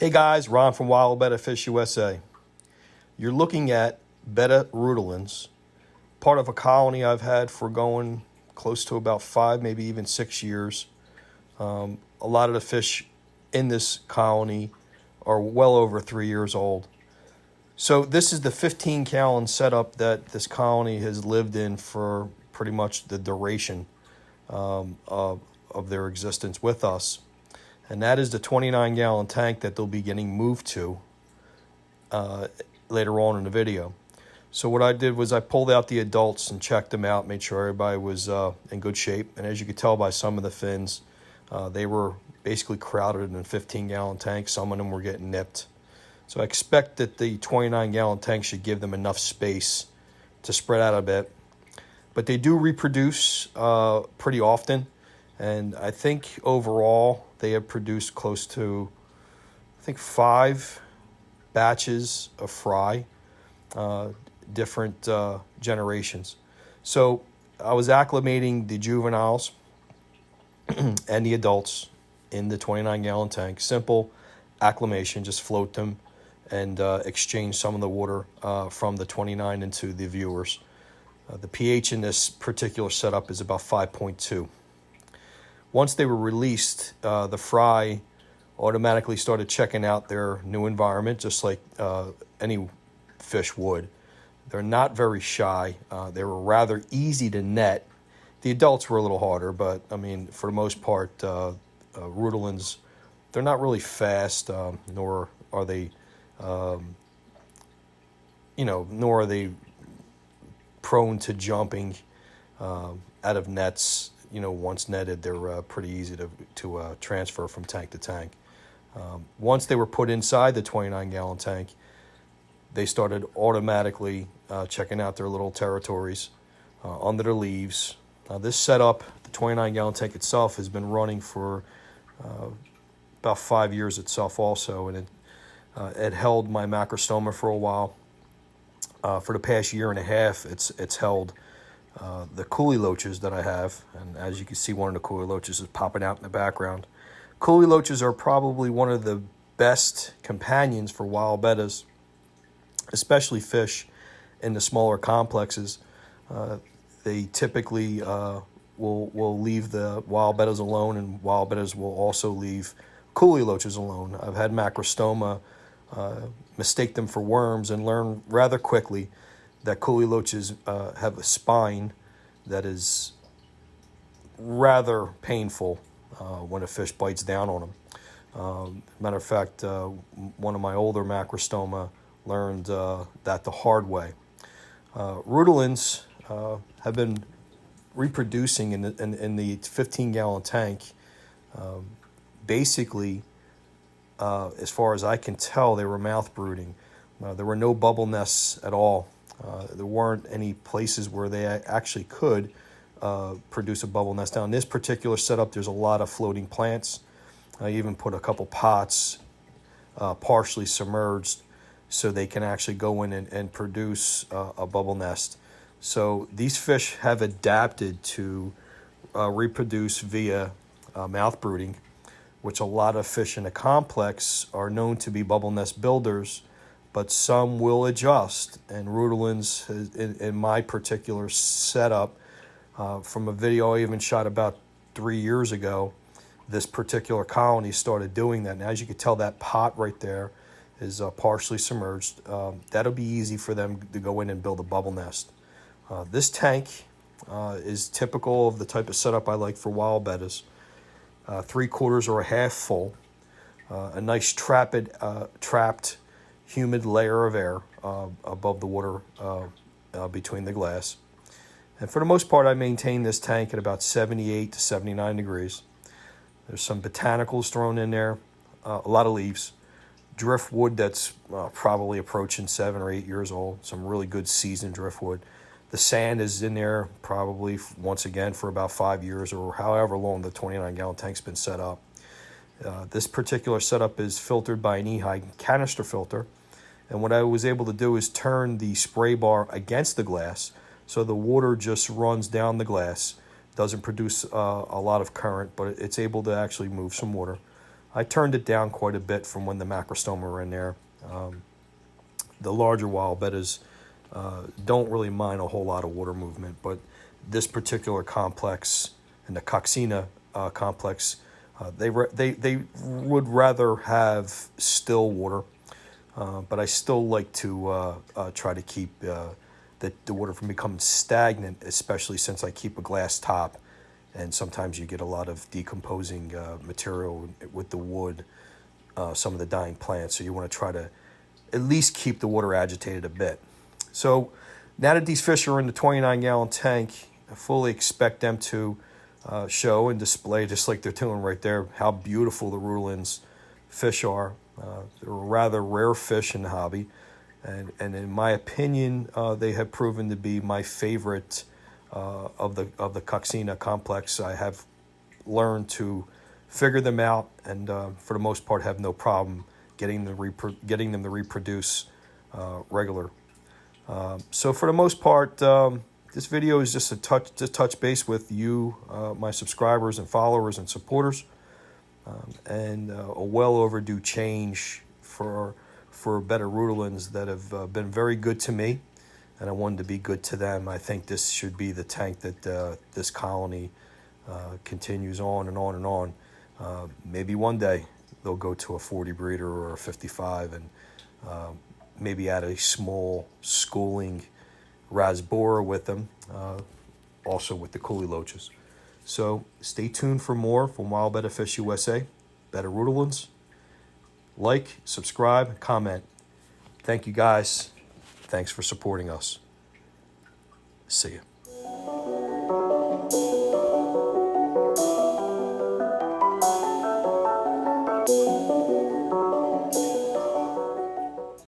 Hey guys, Ron from Wild Betta Fish USA. You're looking at Betta rutilans, part of a colony I've had for going close to about 5, maybe even 6 years. A lot of the fish in this colony are well over 3 years old. So this is the 15-gallon setup that this colony has lived in for pretty much the duration of their existence with us. And that is the 29-gallon tank that they'll be getting moved to later on in the video. So what I did was I pulled out the adults and checked them out, made sure everybody was in good shape. And as you could tell by some of the fins, they were basically crowded in a 15-gallon tank. Some of them were getting nipped. So I expect that the 29-gallon tank should give them enough space to spread out a bit. But they do reproduce pretty often. And I think overall they have produced close to, 5 batches of fry, different generations. So I was acclimating the juveniles and the adults in the 29-gallon tank. Simple acclimation, just float them and exchange some of the water from the 29 into the viewers. The pH in this particular setup is about 5.2. Once they were released, the fry automatically started checking out their new environment, just like any fish would. They're not very shy. They were rather easy to net. The adults were a little harder, but I mean, for the most part, rutilans, they're not really fast, nor are they, nor are they prone to jumping out of nets. Once netted, they're pretty easy to transfer from tank to tank. Once they were put inside the 29-gallon tank, they started automatically checking out their little territories under the leaves. This setup, the 29-gallon tank itself, has been running for about 5 years itself also, and it held my macrostoma for a while. For the past year and a half, it's held the coolie loaches that I have, and as you can see, one of the coolie loaches is popping out in the background. Coolie loaches are probably one of the best companions for wild bettas, especially fish in the smaller complexes. They typically will leave the wild bettas alone, and wild bettas will also leave coolie loaches alone. I've had macrostoma mistake them for worms and learn rather quickly that coolie loaches have a spine that is rather painful when a fish bites down on them. Matter of fact, one of my older macrostoma learned that the hard way. Rutilans have been reproducing in the 15-gallon tank. Basically, as far as I can tell, they were mouth brooding. There were no bubble nests at all. There weren't any places where they actually could produce a bubble nest. Now, in this particular setup, there's a lot of floating plants. I even put a couple pots partially submerged so they can actually go in and produce a bubble nest. So these fish have adapted to reproduce via mouth brooding, which a lot of fish in the complex are known to be bubble nest builders, but some will adjust. And rutilans, in my particular setup, from a video I even shot about 3 years ago, this particular colony started doing that. And as you can tell, that pot right there is partially submerged. That'll be easy for them to go in and build a bubble nest. This tank is typical of the type of setup I like for wild bettas. 3/4 or a half full. A nice trapped humid layer of air above the water between the glass. And for the most part, I maintain this tank at about 78 to 79 degrees. There's some botanicals thrown in there, a lot of leaves, driftwood that's probably approaching 7 or 8 years old, some really good seasoned driftwood. The sand is in there probably, once again, for about 5 years or however long the 29-gallon tank's been set up. This particular setup is filtered by an E-High canister filter. And what I was able to do is turn the spray bar against the glass so the water just runs down the glass. Doesn't produce a lot of current, but it's able to actually move some water. I turned it down quite a bit from when the macrostoma were in there. The larger wild bettas don't really mind a whole lot of water movement, but this particular complex and the Coxina complex, they would rather have still water, but I still like to try to keep the water from becoming stagnant, especially since I keep a glass top, and sometimes you get a lot of decomposing material with the wood, some of the dying plants, so you want to try to at least keep the water agitated a bit. So now that these fish are in the 29-gallon tank, I fully expect them to show and display, just like they're doing right there, how beautiful the rutilans fish are. They're a rather rare fish in the hobby, and in my opinion, they have proven to be my favorite of the Coxina complex. I have learned to figure them out, and for the most part, have no problem getting them to reproduce regular. So for the most part, this video is just to touch base with you, my subscribers and followers and supporters, and a well overdue change for Betta rutilans that have been very good to me, and I wanted to be good to them. I think this should be the tank that this colony continues on and on and on. Maybe one day they'll go to a 40 breeder or a 55, and maybe add a small schooling rasbora with them, also with the coolie loaches. So stay tuned for more from Wild Betta Fish USA, Betta rutilans. Like, subscribe, comment. Thank you guys. Thanks for supporting us. See ya.